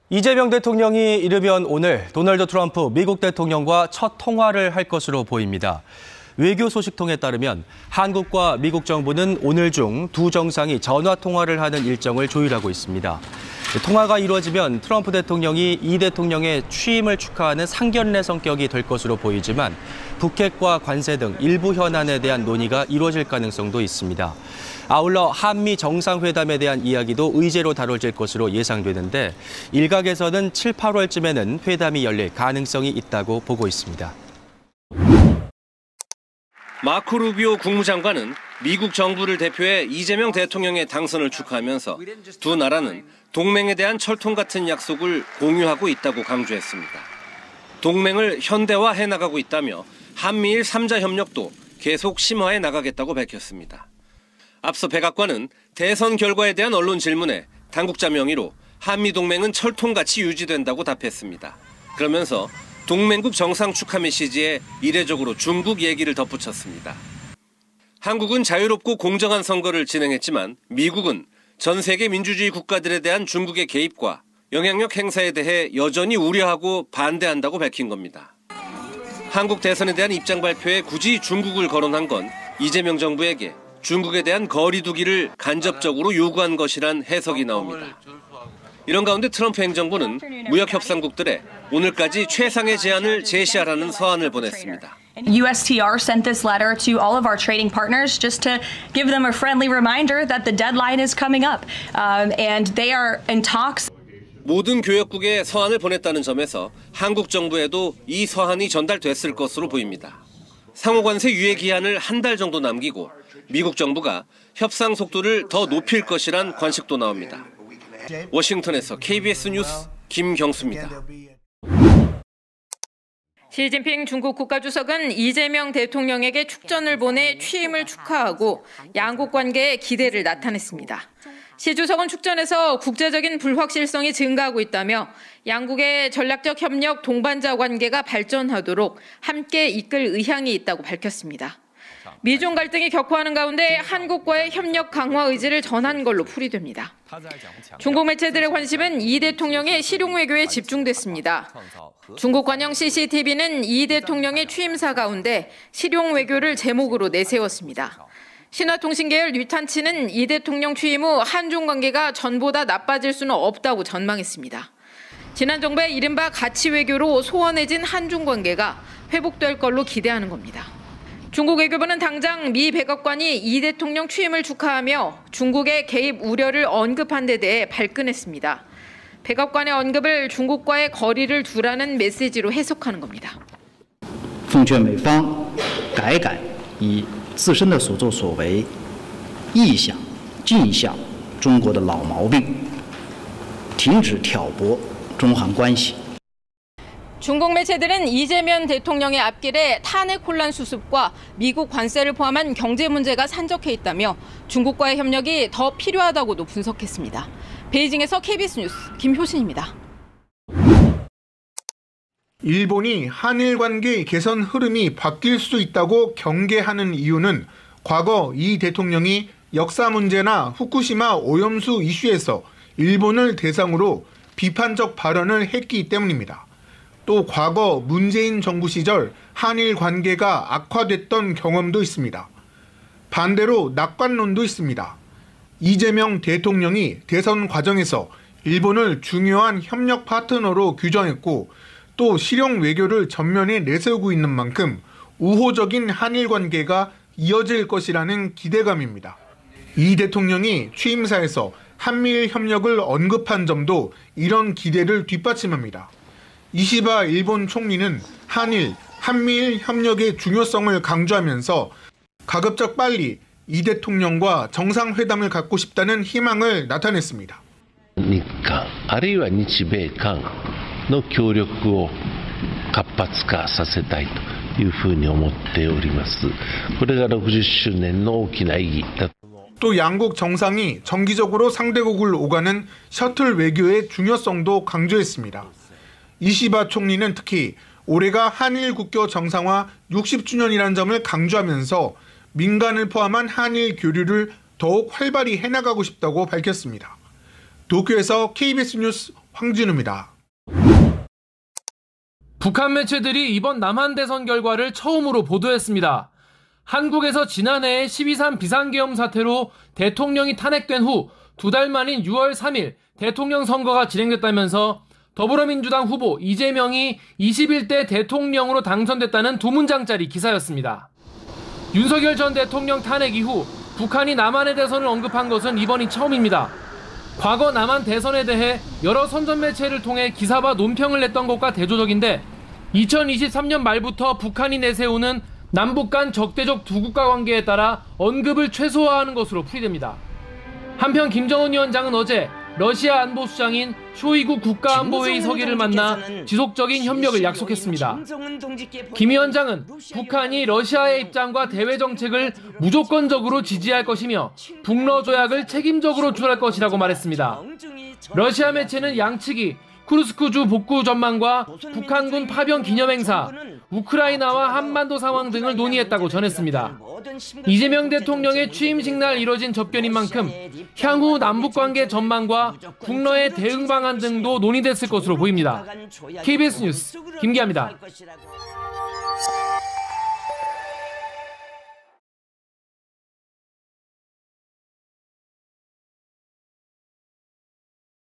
이재명 대통령이 이르면 오늘 도널드 트럼프 미국 대통령과 첫 통화를 할 것으로 보입니다. 외교 소식통에 따르면 한국과 미국 정부는 오늘 중 두 정상이 전화 통화를 하는 일정을 조율하고 있습니다. 통화가 이루어지면 트럼프 대통령이 이 대통령의 취임을 축하하는 상견례 성격이 될 것으로 보이지만 북핵과 관세 등 일부 현안에 대한 논의가 이루어질 가능성도 있습니다. 아울러 한미 정상회담에 대한 이야기도 의제로 다뤄질 것으로 예상되는데 일각에서는 7, 8월쯤에는 회담이 열릴 가능성이 있다고 보고 있습니다. 마코 루비오 국무장관은 미국 정부를 대표해 이재명 대통령의 당선을 축하하면서 두 나라는 동맹에 대한 철통 같은 약속을 공유하고 있다고 강조했습니다. 동맹을 현대화해 나가고 있다며 한미일 3자 협력도 계속 심화해 나가겠다고 밝혔습니다. 앞서 백악관은 대선 결과에 대한 언론 질문에 당국자 명의로 한미 동맹은 철통같이 유지된다고 답했습니다. 그러면서 동맹국 정상 축하 메시지에 이례적으로 중국 얘기를 덧붙였습니다. 한국은 자유롭고 공정한 선거를 진행했지만 미국은 전 세계 민주주의 국가들에 대한 중국의 개입과 영향력 행사에 대해 여전히 우려하고 반대한다고 밝힌 겁니다. 한국 대선에 대한 입장 발표에 굳이 중국을 거론한 건 이재명 정부에게 중국에 대한 거리 두기를 간접적으로 요구한 것이란 해석이 나옵니다. 이런 가운데 트럼프 행정부는 무역협상국들에 오늘까지 최상의 제한을 제시하라는 서한을 보냈습니다. USTR sent this letter to all of our trading partners just to give them a friendly reminder that the deadline is coming up, and they are in talks. 모든 교역국에 서한을 보냈다는 점에서 한국 정부에도 이 서한이 전달됐을 것으로 보입니다. 상호관세 유예 기한을 한 달 정도 남기고 미국 정부가 협상 속도를 더 높일 것이란 관측도 나옵니다. 워싱턴에서 KBS 뉴스 김경수입니다. 시진핑 중국 국가주석은 이재명 대통령에게 축전을 보내 취임을 축하하고 양국 관계에 기대를 나타냈습니다. 시 주석은 축전에서 국제적인 불확실성이 증가하고 있다며 양국의 전략적 협력 동반자 관계가 발전하도록 함께 이끌 의향이 있다고 밝혔습니다. 미중 갈등이 격화하는 가운데 한국과의 협력 강화 의지를 전한 걸로 풀이됩니다. 중국 매체들의 관심은 이 대통령의 실용 외교에 집중됐습니다. 중국 관영 CCTV는 이 대통령의 취임사 가운데 실용 외교를 제목으로 내세웠습니다. 신화통신계열 뉴탄치는 이 대통령 취임 후 한중 관계가 전보다 나빠질 수는 없다고 전망했습니다. 지난 정부의 이른바 가치 외교로 소원해진 한중 관계가 회복될 걸로 기대하는 겁니다. 중국 외교부는 당장 미 백악관이 이 대통령 취임을 축하하며 중국의 개입 우려를 언급한 데 대해 발끈했습니다. 백악관의 언급을 중국과의 거리를 두라는 메시지로 해석하는 겁니다. 奉劝美方改改以自身的所作所为抑向尽向中国的老毛病，停止挑拨中韩关系。 중국 매체들은 이재명 대통령의 앞길에 탄핵 혼란 수습과 미국 관세를 포함한 경제 문제가 산적해 있다며 중국과의 협력이 더 필요하다고도 분석했습니다. 베이징에서 KBS 뉴스 김효신입니다. 일본이 한일 관계 개선 흐름이 바뀔 수 있다고 경계하는 이유는 과거 이 대통령이 역사 문제나 후쿠시마 오염수 이슈에서 일본을 대상으로 비판적 발언을 했기 때문입니다. 또 과거 문재인 정부 시절 한일 관계가 악화됐던 경험도 있습니다. 반대로 낙관론도 있습니다. 이재명 대통령이 대선 과정에서 일본을 중요한 협력 파트너로 규정했고 또 실용 외교를 전면에 내세우고 있는 만큼 우호적인 한일 관계가 이어질 것이라는 기대감입니다. 이 대통령이 취임사에서 한미일 협력을 언급한 점도 이런 기대를 뒷받침합니다. 이시바 일본 총리는 한미일 협력의 중요성을 강조하면서 가급적 빨리 이 대통령과 정상회담을 갖고 싶다는 희망을 나타냈습니다. 日韓あるいは日米韓の協力を活発化させたいというふうに思っております。これが60周年の大きな意義だ。 또 양국 정상이 정기적으로 상대국을 오가는 셔틀 외교의 중요성도 강조했습니다. 이시바 총리는 특히 올해가 한일 국교 정상화 60주년이라는 점을 강조하면서 민간을 포함한 한일 교류를 더욱 활발히 해나가고 싶다고 밝혔습니다. 도쿄에서 KBS 뉴스 황진우입니다. 북한 매체들이 이번 남한 대선 결과를 처음으로 보도했습니다. 한국에서 지난해 12.3 비상계엄 사태로 대통령이 탄핵된 후 2달 만인 6월 3일 대통령 선거가 진행됐다면서 더불어민주당 후보 이재명이 21대 대통령으로 당선됐다는 2문장짜리 기사였습니다. 윤석열 전 대통령 탄핵 이후 북한이 남한의 대선을 언급한 것은 이번이 처음입니다. 과거 남한 대선에 대해 여러 선전 매체를 통해 기사와 논평을 냈던 것과 대조적인데 2023년 말부터 북한이 내세우는 남북 간 적대적 두 국가 관계에 따라 언급을 최소화하는 것으로 풀이됩니다. 한편 김정은 위원장은 어제 러시아 안보수장인 쇼이구 국가안보회의 서기를 만나 지속적인 협력을 약속했습니다. 김 위원장은 북한이 러시아의 입장과 대외 정책을 무조건적으로 지지할 것이며 북러 조약을 책임적으로 준할 것이라고 말했습니다. 러시아 매체는 양측이 쿠르스크주 복구 전망과 북한군 파병 기념행사, 우크라이나와 한반도 상황 등을 논의했다고 전했습니다. 이재명 대통령의 취임식 날 이뤄진 접견인 만큼 향후 남북관계 전망과 국러의 대응 방안 등도 논의됐을 것으로 보입니다. KBS 뉴스 김기아입니다.